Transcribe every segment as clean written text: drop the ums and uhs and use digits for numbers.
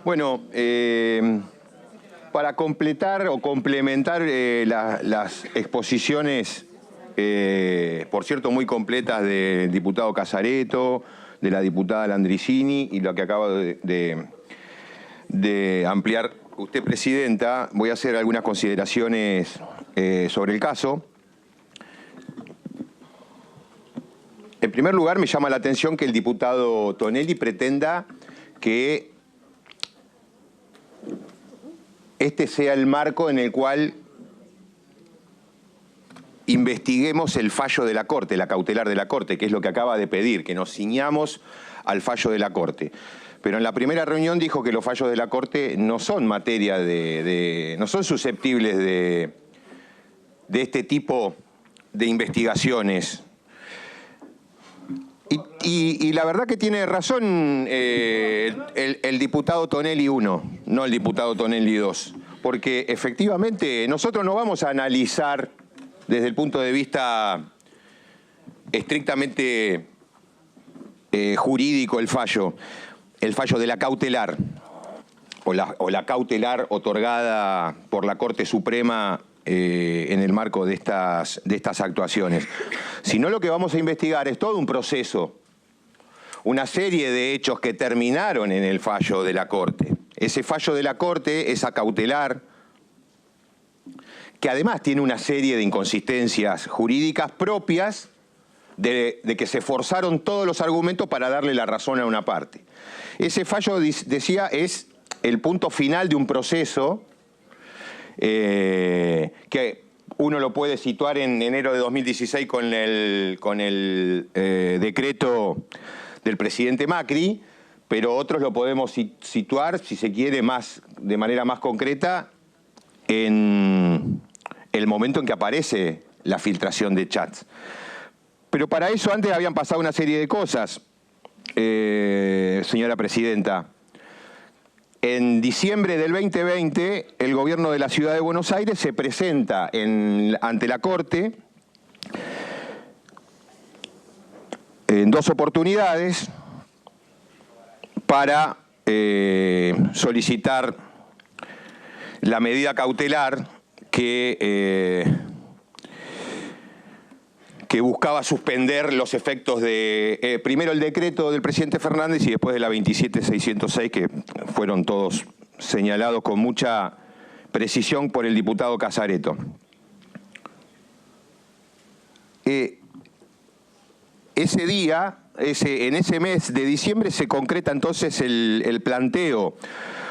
Bueno, para completar o complementar las exposiciones, por cierto, muy completas del diputado Casareto, de la diputada Landricini y lo que acaba de ampliar usted, Presidenta, voy a hacer algunas consideraciones sobre el caso. En primer lugar, me llama la atención que el diputado Tonelli pretenda que este sea el marco en el cual investiguemos el fallo de la Corte, la cautelar de la Corte, que es lo que acaba de pedir, que nos ciñamos al fallo de la Corte. Pero en la primera reunión dijo que los fallos de la Corte no son materia no son susceptibles de este tipo de investigaciones. Y la verdad que tiene razón el diputado Tonelli 1, no el diputado Tonelli 2, porque efectivamente nosotros no vamos a analizar desde el punto de vista estrictamente jurídico el fallo de la cautelar o la cautelar otorgada por la Corte Suprema en el marco de estas actuaciones. Sino lo que vamos a investigar es todo un proceso, una serie de hechos que terminaron en el fallo de la Corte. Ese fallo de la Corte, esa cautelar, que además tiene una serie de inconsistencias jurídicas propias de que se forzaron todos los argumentos para darle la razón a una parte. Ese fallo, decía, es el punto final de un proceso que uno lo puede situar en enero de 2016 con el decreto del presidente Macri, pero otros lo podemos situar, si se quiere, de manera más concreta, en el momento en que aparece la filtración de chats. Pero para eso antes habían pasado una serie de cosas, señora Presidenta. En diciembre del 2020, el gobierno de la Ciudad de Buenos Aires se presenta ante la Corte en dos oportunidades para solicitar la medida cautelar que buscaba suspender los efectos de, primero el decreto del presidente Fernández y después de la 27606, que fueron todos señalados con mucha precisión por el diputado Casareto. Ese día, en ese mes de diciembre, se concreta entonces el planteo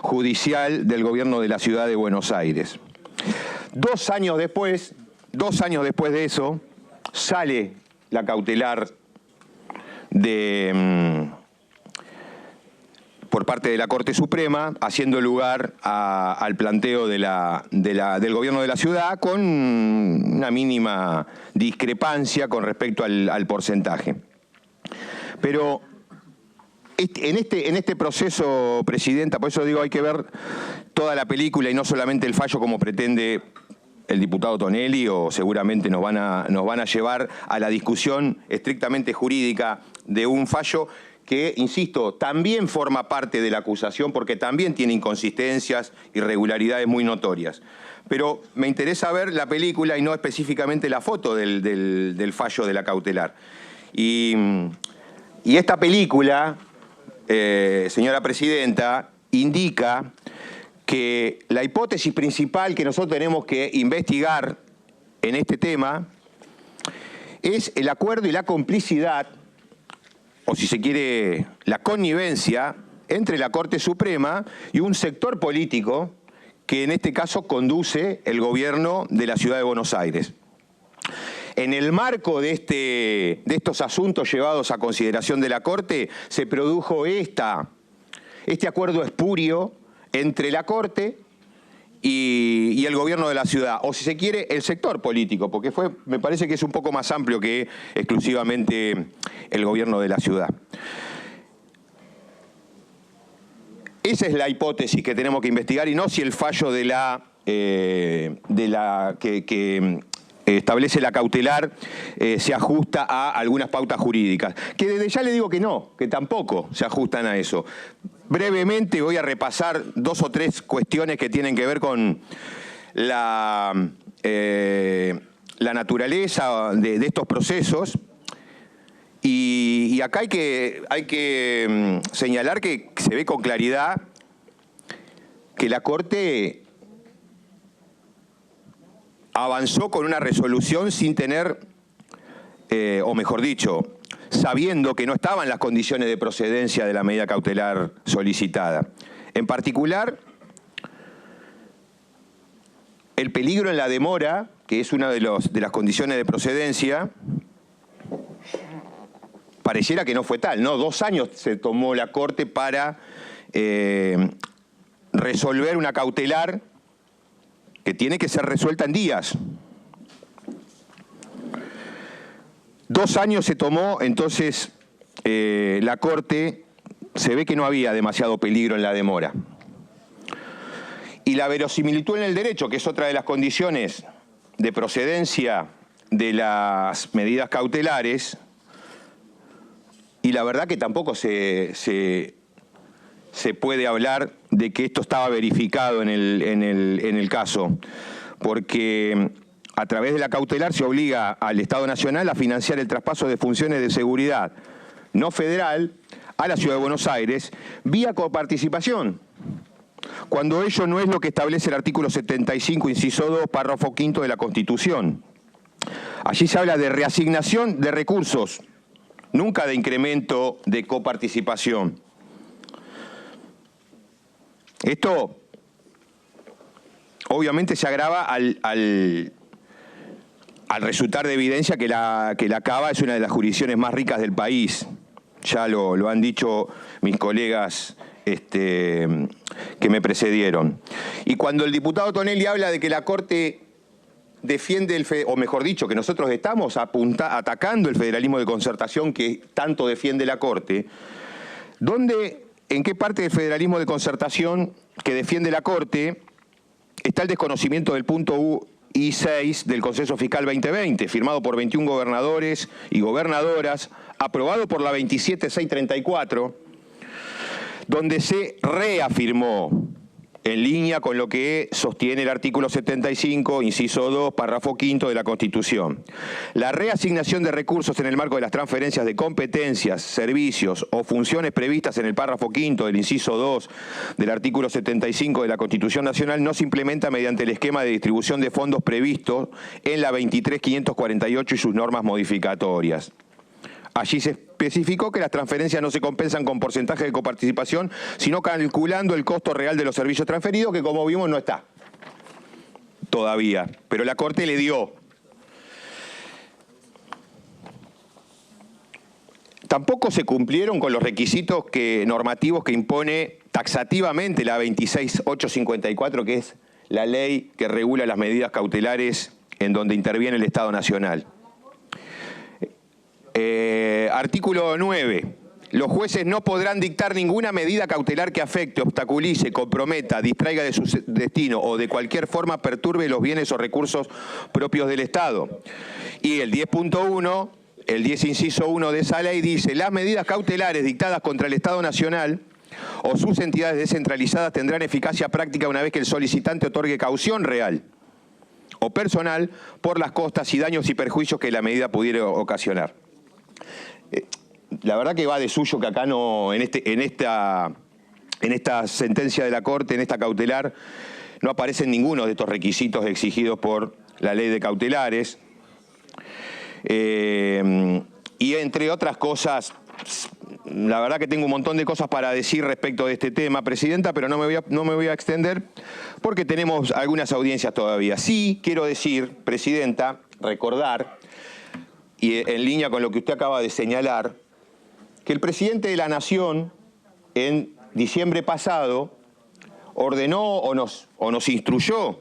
judicial del gobierno de la Ciudad de Buenos Aires. 2 años después de eso, sale la cautelar por parte de la Corte Suprema, haciendo lugar al planteo del gobierno de la ciudad con una mínima discrepancia con respecto al porcentaje. Pero en este proceso, Presidenta, por eso digo, hay que ver toda la película y no solamente el fallo como pretende el diputado Tonelli, o seguramente nos van a llevar a la discusión estrictamente jurídica de un fallo que, insisto, también forma parte de la acusación porque también tiene inconsistencias, irregularidades muy notorias. Pero me interesa ver la película y no específicamente la foto del fallo de la cautelar. Y esta película, señora Presidenta, indica que la hipótesis principal que nosotros tenemos que investigar en este tema es el acuerdo y la complicidad, o si se quiere, la connivencia entre la Corte Suprema y un sector político que en este caso conduce el gobierno de la Ciudad de Buenos Aires. En el marco de estos asuntos llevados a consideración de la Corte, se produjo este acuerdo espurio entre la Corte y el gobierno de la ciudad, o si se quiere, el sector político, porque me parece que es un poco más amplio que exclusivamente el gobierno de la ciudad. Esa es la hipótesis que tenemos que investigar y no si el fallo que establece la cautelar se ajusta a algunas pautas jurídicas. Que desde ya le digo que no, que tampoco se ajustan a eso. brevemente voy a repasar 2 o 3 cuestiones que tienen que ver con la naturaleza de estos procesos. Y acá hay que señalar que se ve con claridad que la Corte avanzó con una resolución sin tener, o mejor dicho, sabiendo que no estaban las condiciones de procedencia de la medida cautelar solicitada. En particular, el peligro en la demora, que es una de las condiciones de procedencia, pareciera que no fue tal, ¿no? 2 años se tomó la Corte para resolver una cautelar que tiene que ser resuelta en días. 2 años se tomó, entonces la Corte se ve que no había demasiado peligro en la demora. Y la verosimilitud en el derecho, que es otra de las condiciones de procedencia de las medidas cautelares, y la verdad que tampoco se puede hablar de que esto estaba verificado en el caso, porque a través de la cautelar se obliga al Estado Nacional a financiar el traspaso de funciones de seguridad no federal a la Ciudad de Buenos Aires vía coparticipación, cuando ello no es lo que establece el artículo 75, inciso 2, párrafo 5 de la Constitución. Allí se habla de reasignación de recursos, nunca de incremento de coparticipación. Esto obviamente se agrava al resultar de evidencia que la Cava es una de las jurisdicciones más ricas del país. Ya lo han dicho mis colegas que me precedieron. Y cuando el diputado Tonelli habla de que la Corte defiende, o mejor dicho, que nosotros estamos atacando el federalismo de concertación que tanto defiende la Corte, ¿en qué parte del federalismo de concertación que defiende la Corte está el desconocimiento del punto I6 del Consenso Fiscal 2020, firmado por 21 gobernadores y gobernadoras, aprobado por la 27634, donde se reafirmó, en línea con lo que sostiene el artículo 75, inciso 2, párrafo 5 de la Constitución, la reasignación de recursos en el marco de las transferencias de competencias, servicios o funciones previstas en el párrafo 5 del inciso 2 del artículo 75 de la Constitución Nacional no se implementa mediante el esquema de distribución de fondos previsto en la 23.548 y sus normas modificatorias. Allí se especificó que las transferencias no se compensan con porcentaje de coparticipación, sino calculando el costo real de los servicios transferidos, que como vimos no está todavía, pero la Corte le dio. Tampoco se cumplieron con los requisitos normativos que impone taxativamente la 26854, que es la ley que regula las medidas cautelares en donde interviene el Estado Nacional. Artículo 9. Los jueces no podrán dictar ninguna medida cautelar que afecte, obstaculice, comprometa, distraiga de su destino o de cualquier forma perturbe los bienes o recursos propios del Estado. Y el 10.1, el 10 inciso 1 de esa ley dice: las medidas cautelares dictadas contra el Estado Nacional o sus entidades descentralizadas tendrán eficacia práctica una vez que el solicitante otorgue caución real o personal por las costas y daños y perjuicios que la medida pudiera ocasionar. La verdad que va de suyo que acá no, en esta sentencia de la Corte, en esta cautelar, no aparecen ninguno de estos requisitos exigidos por la ley de cautelares. Y entre otras cosas, la verdad que tengo un montón de cosas para decir respecto de este tema, Presidenta, pero no me voy a extender porque tenemos algunas audiencias todavía. Sí quiero decir, Presidenta, recordar, y en línea con lo que usted acaba de señalar, que el presidente de la Nación, en diciembre pasado, ordenó o nos instruyó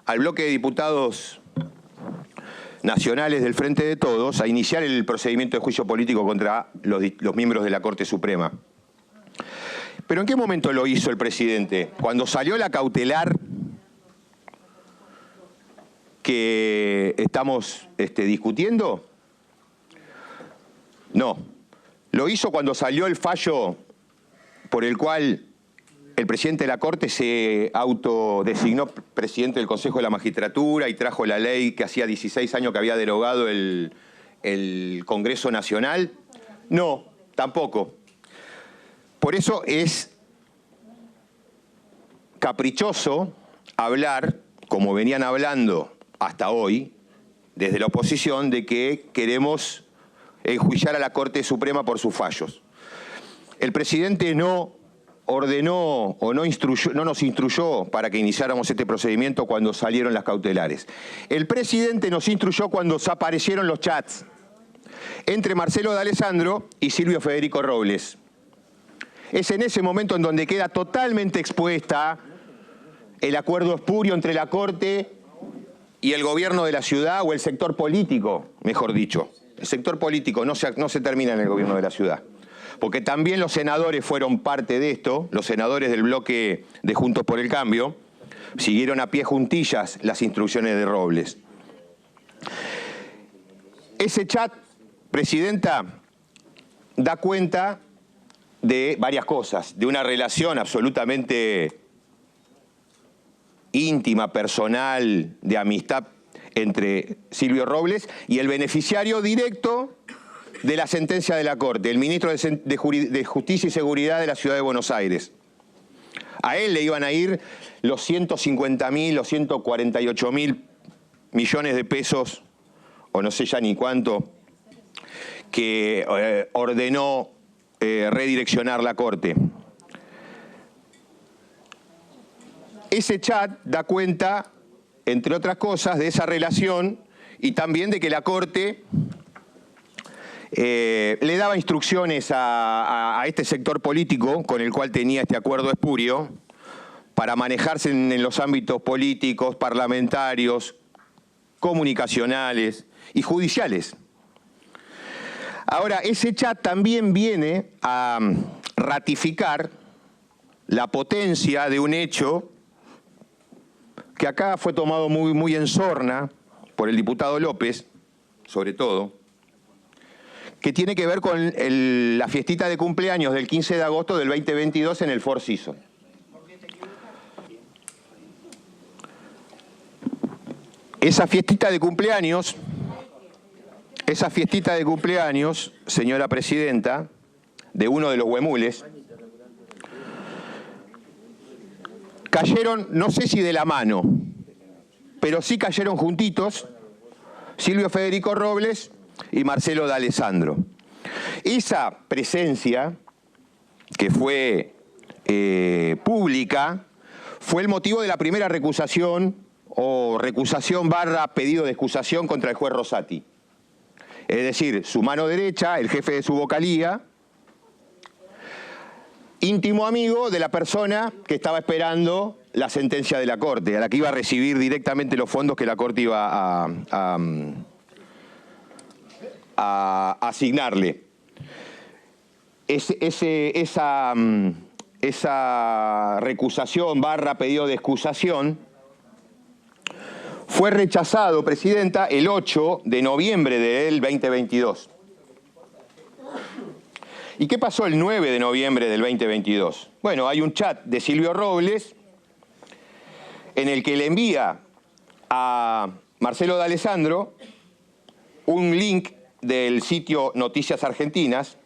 al bloque de diputados nacionales del Frente de Todos a iniciar el procedimiento de juicio político contra los miembros de la Corte Suprema. ¿Pero en qué momento lo hizo el presidente? ¿Cuando salió la cautelar que estamos discutiendo? No. Lo hizo cuando salió el fallo por el cual el presidente de la Corte se autodesignó presidente del Consejo de la Magistratura y trajo la ley que hacía 16 años que había derogado el Congreso Nacional. No, tampoco. Por eso es caprichoso hablar, como venían hablando hasta hoy, desde la oposición, de que queremos enjuiciar a la Corte Suprema por sus fallos. El presidente no ordenó o no nos instruyó para que iniciáramos este procedimiento cuando salieron las cautelares. El presidente nos instruyó cuando aparecieron los chats entre Marcelo D'Alessandro y Silvio Federico Robles. Es en ese momento en donde queda totalmente expuesta el acuerdo espurio entre la Corte y el gobierno de la ciudad, o el sector político, mejor dicho. El sector político no se termina en el gobierno de la ciudad. Porque también los senadores fueron parte de esto, los senadores del bloque de Juntos por el Cambio, siguieron a pie juntillas las instrucciones de Robles. Ese chat, Presidenta, da cuenta de varias cosas, de una relación absolutamente íntima, personal, de amistad entre Silvio Robles y el beneficiario directo de la sentencia de la Corte, el ministro de Justicia y Seguridad de la Ciudad de Buenos Aires. A él le iban a ir los 150.000, los 148.000 millones de pesos, o no sé ya ni cuánto, que ordenó redireccionar la Corte. Ese chat da cuenta, entre otras cosas, de esa relación y también de que la Corte le daba instrucciones a este sector político con el cual tenía este acuerdo espurio para manejarse en los ámbitos políticos, parlamentarios, comunicacionales y judiciales. Ahora, ese chat también viene a ratificar la potencia de un hecho que acá fue tomado muy en sorna por el diputado López, sobre todo, que tiene que ver con la fiestita de cumpleaños del 15 de agosto del 2022 en el Four Seasons. Esa fiestita de cumpleaños, señora Presidenta, de uno de los huemules, cayeron, no sé si de la mano, pero sí cayeron juntitos Silvio Federico Robles y Marcelo D'Alessandro. Esa presencia, que fue pública, fue el motivo de la primera recusación o recusación / pedido de excusación contra el juez Rosati. Es decir, su mano derecha, el jefe de su vocalía, íntimo amigo de la persona que estaba esperando la sentencia de la Corte, a la que iba a recibir directamente los fondos que la Corte iba a asignarle. Esa recusación / pedido de excusación fue rechazado, Presidenta, el 8 de noviembre del 2022. ¿Y qué pasó el 9 de noviembre del 2022? Bueno, hay un chat de Silvio Robles en el que le envía a Marcelo D'Alessandro un link del sitio Noticias Argentinas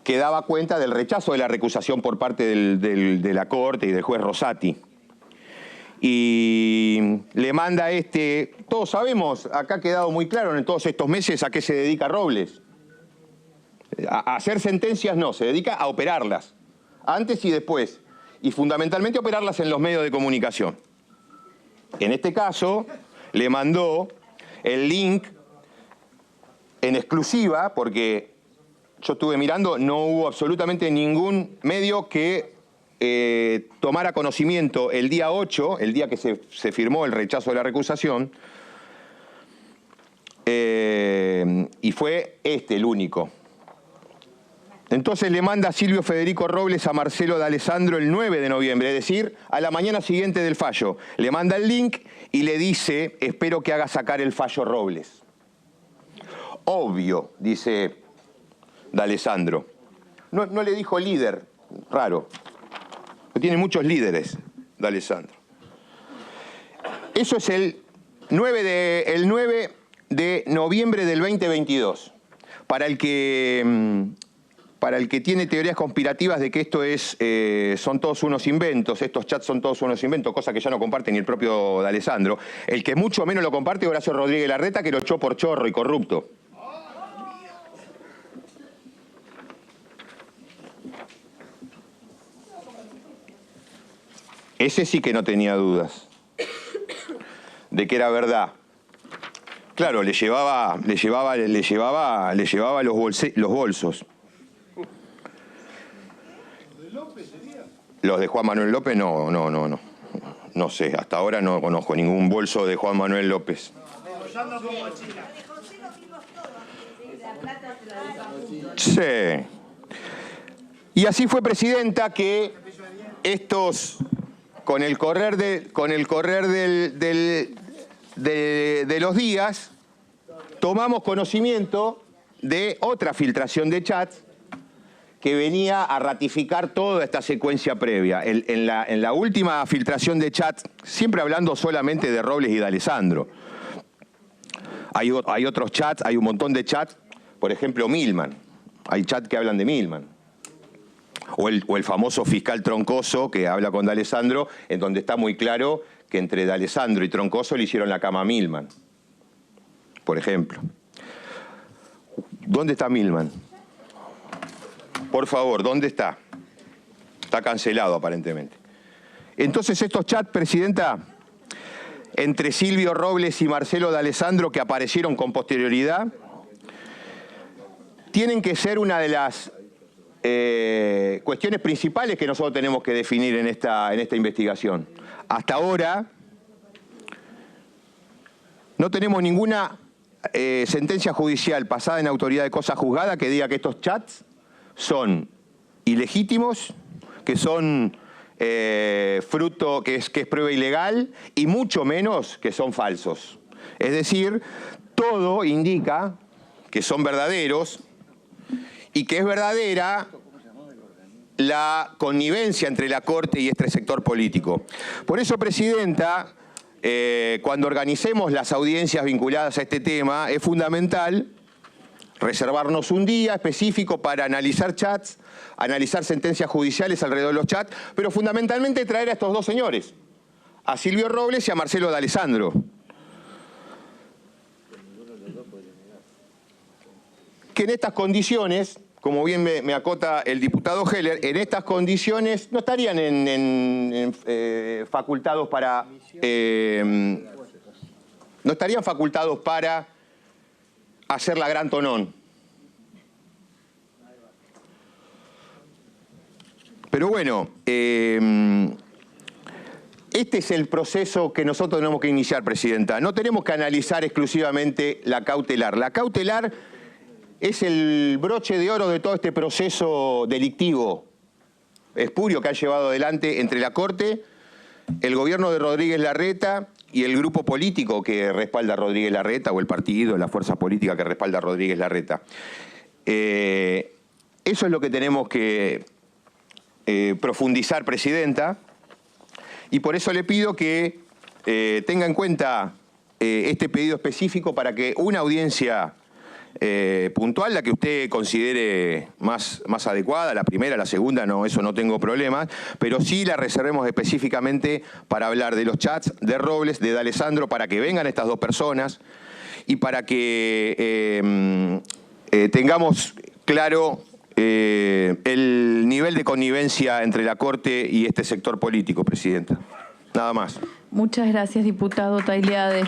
que daba cuenta del rechazo de la recusación por parte de la Corte y del juez Rosati. Y le manda todos sabemos, acá ha quedado muy claro en todos estos meses a qué se dedica Robles. A hacer sentencias no, se dedica a operarlas, antes y después, y fundamentalmente operarlas en los medios de comunicación. En este caso, le mandó el link en exclusiva, porque yo estuve mirando, no hubo absolutamente ningún medio que tomara conocimiento el día 8, el día que se firmó el rechazo de la recusación, y fue el único. Entonces le manda Silvio Federico Robles a Marcelo D'Alessandro el 9 de noviembre, es decir, a la mañana siguiente del fallo. Le manda el link y le dice, espero que haga sacar el fallo Robles. Obvio, dice D'Alessandro, No le dijo líder, raro. Tiene muchos líderes, D'Alessandro. Eso es el 9 de noviembre del 2022. Para el que tiene teorías conspirativas de que esto son todos unos inventos, estos chats son todos unos inventos, cosa que ya no comparte ni el propio D'Alessandro, el que mucho menos lo comparte es Horacio Rodríguez Larreta, que lo echó por chorro y corrupto. Ese sí que no tenía dudas de que era verdad. Claro, le llevaba los bolsos. Los de Juan Manuel López no. No sé, hasta ahora no conozco ningún bolso de Juan Manuel López. Sí. Y así fue, presidenta, que estos, con el correr de los días, tomamos conocimiento de otra filtración de chats que venía a ratificar toda esta secuencia previa. En la última filtración de chats, siempre hablando solamente de Robles y D'Alessandro, hay otros chats, hay un montón de chats, por ejemplo, Milman. Hay chats que hablan de Milman. O el famoso fiscal Troncoso, que habla con D'Alessandro, en donde está muy claro que entre D'Alessandro y Troncoso le hicieron la cama a Milman, por ejemplo. ¿Dónde está Milman? Por favor, ¿dónde está? Está cancelado, aparentemente. Entonces, estos chats, presidenta, entre Silvio Robles y Marcelo D'Alessandro, que aparecieron con posterioridad, tienen que ser una de las cuestiones principales que nosotros tenemos que definir en esta investigación. Hasta ahora no tenemos ninguna sentencia judicial pasada en autoridad de cosa juzgada que diga que estos chats son ilegítimos, que son fruto, que es prueba ilegal, y mucho menos que son falsos. Es decir, todo indica que son verdaderos y que es verdadera la connivencia entre la Corte y este sector político. Por eso, presidenta, cuando organicemos las audiencias vinculadas a este tema, es fundamental reservarnos un día específico para analizar chats, analizar sentencias judiciales alrededor de los chats, pero fundamentalmente traer a estos dos señores, a Silvio Robles y a Marcelo D'Alessandro. Que en estas condiciones, como bien me acota el diputado Heller, en estas condiciones no estarían facultados para hacer la gran tonón. Pero bueno, este es el proceso que nosotros tenemos que iniciar, presidenta. No tenemos que analizar exclusivamente la cautelar. La cautelar es el broche de oro de todo este proceso delictivo espurio que han llevado adelante entre la Corte, el gobierno de Rodríguez Larreta y el grupo político que respalda a Rodríguez Larreta, o el partido, la fuerza política que respalda a Rodríguez Larreta. Eso es lo que tenemos que profundizar, presidenta, y por eso le pido que tenga en cuenta este pedido específico para que una audiencia puntual, la que usted considere más adecuada, la primera, la segunda, no, eso no tengo problemas, pero sí la reservemos específicamente para hablar de los chats de Robles, de D'Alessandro, para que vengan estas dos personas y para que tengamos claro el nivel de connivencia entre la Corte y este sector político, presidenta. Nada más. Muchas gracias, diputado Tailiade.